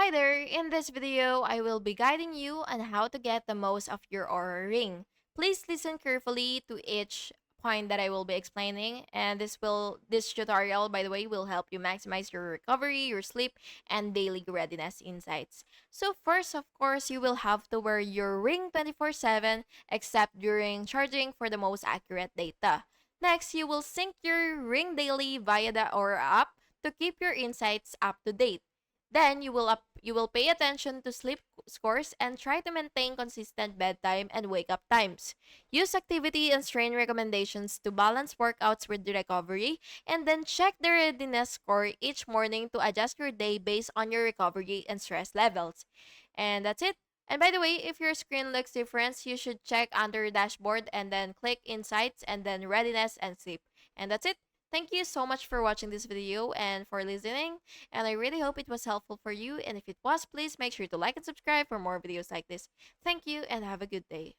Hi there, in this video, I will be guiding you on how to get the most of your Aura Ring. Please listen carefully to each point that I will be explaining, and this tutorial, by the way, will help you maximize your recovery, your sleep, and daily readiness insights. So first, of course, you will have to wear your ring 24/7 except during charging for the most accurate data. Next, you will sync your ring daily via the Aura app to keep your insights up to date. Then you will pay attention to sleep scores and try to maintain consistent bedtime and wake up times. Use activity and strain recommendations to balance workouts with the recovery, and then check the readiness score each morning to adjust your day based on your recovery and stress levels. And that's it. And by the way, if your screen looks different, you should check under dashboard and then click insights and then readiness and sleep. And that's it. Thank you so much for watching this video and for listening. And I really hope it was helpful for you. And if it was, please make sure to like and subscribe for more videos like this. Thank you and have a good day.